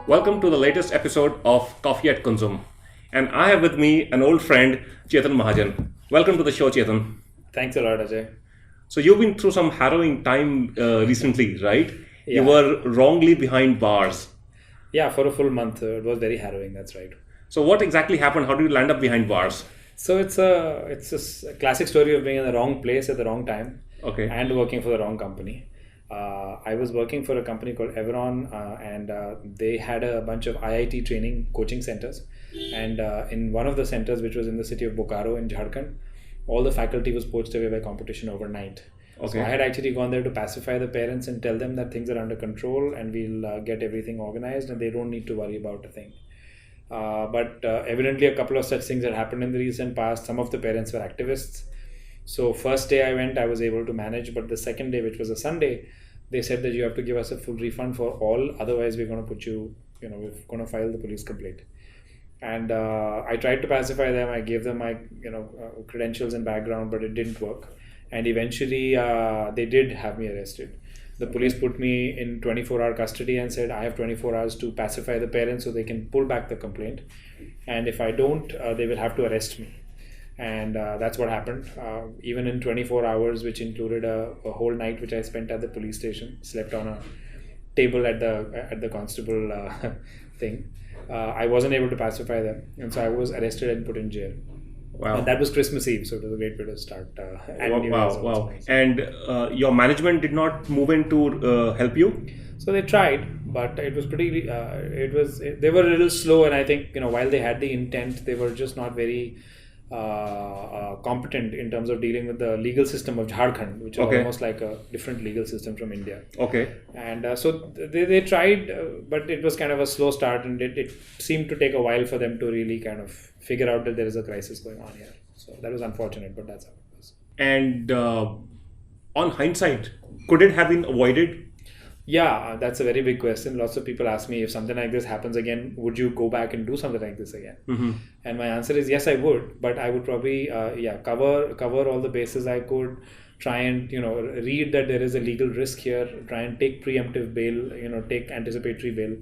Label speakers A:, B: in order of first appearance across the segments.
A: Welcome to the latest episode of Coffee at Kunzum. And I have with me an old friend, Chetan Mahajan. Welcome to the show, Chetan.
B: Thanks a lot, Ajay.
A: So you've been through some harrowing time recently, right? You
B: Yeah.
A: were wrongly behind bars.
B: Yeah, for a full month. It was very harrowing, that's right.
A: So what exactly happened? How did you land up behind bars?
B: So it's a classic story of being in the wrong place at the wrong time
A: Okay.
B: and working for the wrong company. I was working for a company called Everon, and they had a bunch of IIT training coaching centers. And in one of the centers, which was in the city of Bokaro in Jharkhand, all the faculty was poached away by competition overnight. So
A: Okay.
B: I had actually gone there to pacify the parents and tell them that things are under control and we'll get everything organized and they don't need to worry about a thing. But evidently, a couple of such things had happened in the recent past. Some of the parents were activists. So first day I went, I was able to manage. But the second day, which was a Sunday, they said that you have to give us a full refund for all. Otherwise, we're going to put you, we're going to file the police complaint. And I tried to pacify them. I gave them my, credentials and background, but it didn't work. And eventually, they did have me arrested. The police put me in 24-hour custody and said, I have 24 hours to pacify the parents so they can pull back the complaint. And if I don't, they will have to arrest me. And that's what happened. Even in 24 hours, which included a whole night which I spent at the police station, slept on a table at the constable thing. I wasn't able to pacify them. And so I was arrested and put in jail.
A: Wow.
B: And that was Christmas Eve, so it was a great way to start. And New Year's
A: Wow.
B: also.
A: Wow. And your management did not move in to help you?
B: So they tried, but it was pretty. They were a little slow, and I think while they had the intent, they were just not very competent in terms of dealing with the legal system of Jharkhand, which is
A: Okay.
B: almost like a different legal system from India.
A: Okay.
B: And so they tried, but it was kind of a slow start, and it seemed to take a while for them to really kind of figure out that there is a crisis going on here. So that was unfortunate, but that's how it was.
A: And on hindsight, could it have been avoided?
B: Yeah, that's a very big question. Lots of people ask me, if something like this happens again, would you go back and do something like this again?
A: Mm-hmm.
B: And my answer is yes, I would. But I would probably cover all the bases I could. Try and read that there is a legal risk here. Try and take preemptive bail. Take anticipatory bail.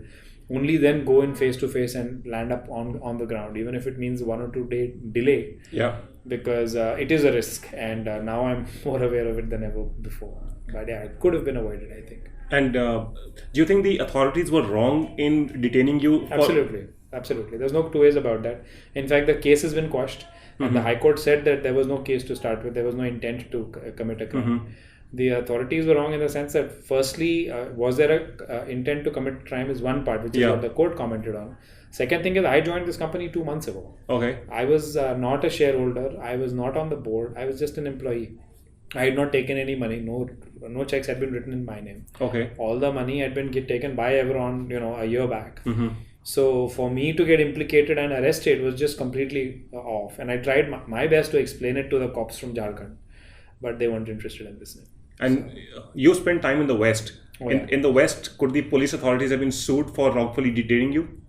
B: Only then go in face to face and land up on the ground, even if it means 1 or 2 day delay.
A: Yeah.
B: Because it is a risk, and now I'm more aware of it than ever before. But yeah, it could have been avoided, I think.
A: And do you think the authorities were wrong in detaining you?
B: Absolutely. There's no two ways about that. In fact, the case has been quashed, and the High Court said that there was no case to start with. There was no intent to commit a crime. The authorities were wrong in the sense that, firstly, was there a intent to commit crime is one part, which is what the court commented on. Second thing is, I joined this company 2 months ago.
A: Okay.
B: I was not a shareholder. I was not on the board. I was just an employee. I had not taken any money. No checks had been written in my name.
A: Okay.
B: All the money had been taken by Everon, a year back. So for me to get implicated and arrested was just completely off. And I tried my best to explain it to the cops from Jharkhand, but they weren't interested in this.
A: And you spent time in the West.
B: Oh, yeah.
A: In the West, could the police authorities have been sued for wrongfully detaining you?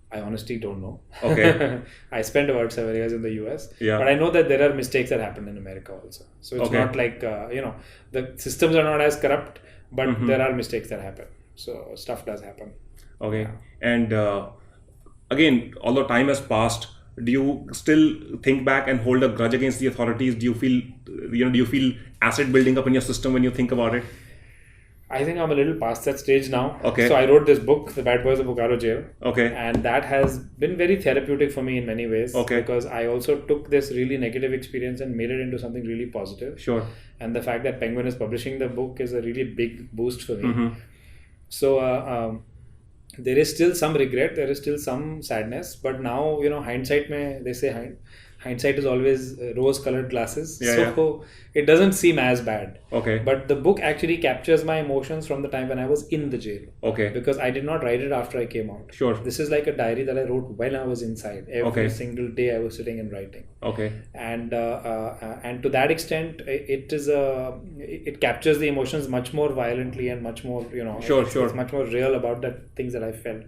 B: I honestly don't know.
A: Okay.
B: I spent about 7 years in the US.
A: Yeah.
B: But I know that there are mistakes that happen in America also. So it's not like, the systems are not as corrupt, but there are mistakes that happen. So stuff does happen.
A: Okay. And again, although time has passed, do you still think back and hold a grudge against the authorities? Do you feel acid building up in your system when you think about it?
B: I think I'm a little past that stage now.
A: Okay.
B: So I wrote this book, The Bad Boys of Bokaro Jail.
A: Okay.
B: And that has been very therapeutic for me in many ways.
A: Okay.
B: Because I also took this really negative experience and made it into something really positive.
A: Sure.
B: And the fact that Penguin is publishing the book is a really big boost for me. So there is still some regret, there is still some sadness. But now, hindsight, they say hindsight is always rose-colored glasses. So it doesn't seem as bad.
A: Okay.
B: But the book actually captures my emotions from the time when I was in the jail.
A: Okay.
B: Because I did not write it after I came out.
A: Sure.
B: This is like a diary that I wrote when I was inside. Every single day I was sitting and writing.
A: Okay.
B: And to that extent, it captures the emotions much more violently and much more,
A: Sure.
B: It's much more real about the things that I felt.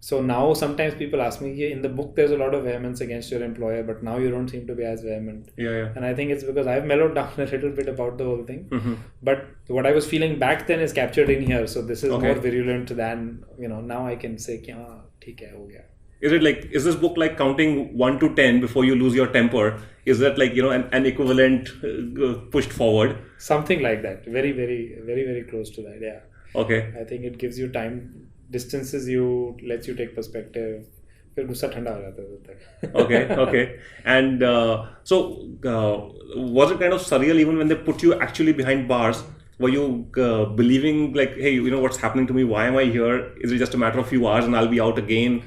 B: So now sometimes people ask me, in the book there's a lot of vehemence against your employer, but now you don't seem to be as vehement.
A: Yeah.
B: And I think it's because I've mellowed down a little bit about the whole thing. But what I was feeling back then is captured in here. So this is more virulent than, now I can say, theek hai, ho gaya.
A: Is this book like counting 1 to 10 before you lose your temper? Is that like, an equivalent pushed forward?
B: Something like that. Very, very, very, very close to that. Yeah.
A: Okay.
B: I think it gives you time, distances you, lets you take perspective. फिर गुस्सा ठंडा हो जाता है तब तक.
A: Okay. And so was it kind of surreal even when they put you actually behind bars? Were you believing like, hey, what's happening to me? Why am I here? Is it just a matter of few hours and I'll be out again?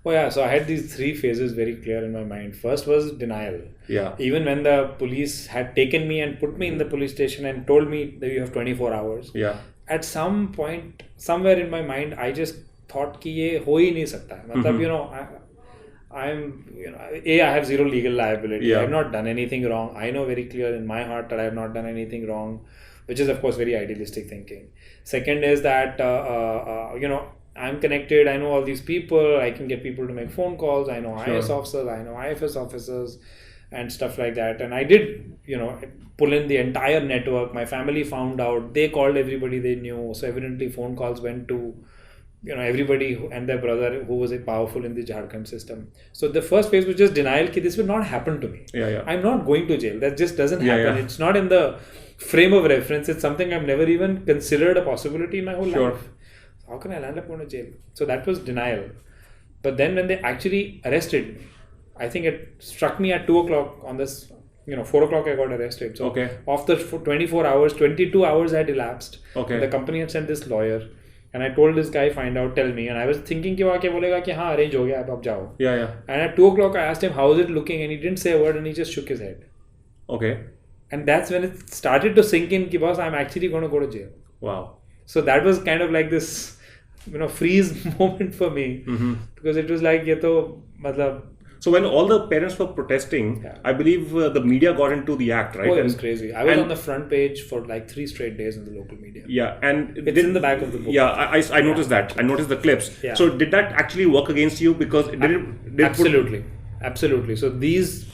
B: Oh yeah, so I had these 3 phases very clear in my mind. First was denial.
A: Yeah.
B: Even when the police had taken me and put me in the police station and told me that you have 24 hours.
A: Yeah.
B: At some point, somewhere in my mind, I just thought कि ये हो ही नहीं सकता है. मतलब, I have zero legal liability.
A: Yeah.
B: I have not done anything wrong. I know very clear in my heart that I have not done anything wrong, which is of course very idealistic thinking. Second is that, I'm connected. I know all these people. I can get people to make phone calls. I know IS officers. I know IFS officers and stuff like that. And I did, pull in the entire network. My family found out. They called everybody they knew. So evidently phone calls went to, everybody and their brother who was powerful in the Jharkhand system. So the first phase was just denial that this will not happen to me.
A: Yeah.
B: I'm not going to jail. That just doesn't happen.
A: Yeah.
B: It's not in the frame of reference. It's something I've never even considered a possibility in my whole life. How can I land up going to jail? So that was denial. But then when they actually arrested me, I think it struck me at 2 o'clock on this, 4 o'clock I got arrested. So after 24 hours, 22 hours had elapsed. The company had sent this lawyer. And I told this guy, find out, tell me. And I was thinking कि वो आके बोलेगा कि हाँ arrange हो गया अब जाओ.
A: Yeah.
B: And at 2 o'clock I asked him how is it looking, and he didn't say a word and he just shook his head.
A: Okay.
B: And that's when it started to sink in कि boss, I'm actually going to go to jail.
A: Wow.
B: So that was kind of like this, freeze moment for me, because it was like ये तो मतलब.
A: So when all the parents were protesting, I believe the media got into the act, right?
B: Oh, it was crazy. I was on the front page for like 3 straight days in the local media.
A: Yeah, and
B: it's in the back of the book.
A: Yeah, I noticed that. I noticed the clips.
B: Yeah.
A: So did that actually work against you? Because
B: Absolutely. So these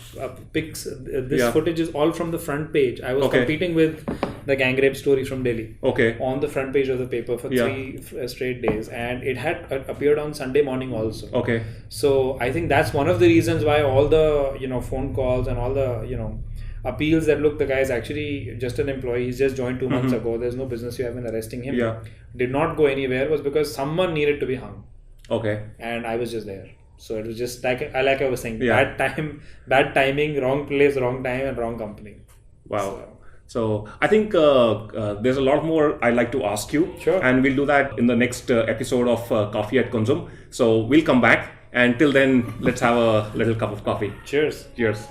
B: pics, this footage is all from the front page. I was competing with the gang rape story from Delhi. On the front page of the paper for 3 straight days, and it had appeared on Sunday morning also. So I think that's one of the reasons why all the phone calls and all the appeals that look, the guy is actually just an employee. He's just joined 2 months ago. There's no business you have in arresting him. Did not go anywhere was because someone needed to be hung. And I was just there. So it was just like I was saying, bad timing, wrong place, wrong time, and wrong company.
A: Wow. So I think there's a lot more I'd like to ask you.
B: Sure.
A: And we'll do that in the next episode of Coffee at Kunzum. So we'll come back. And till then, let's have a little cup of coffee.
B: Cheers.
A: Cheers.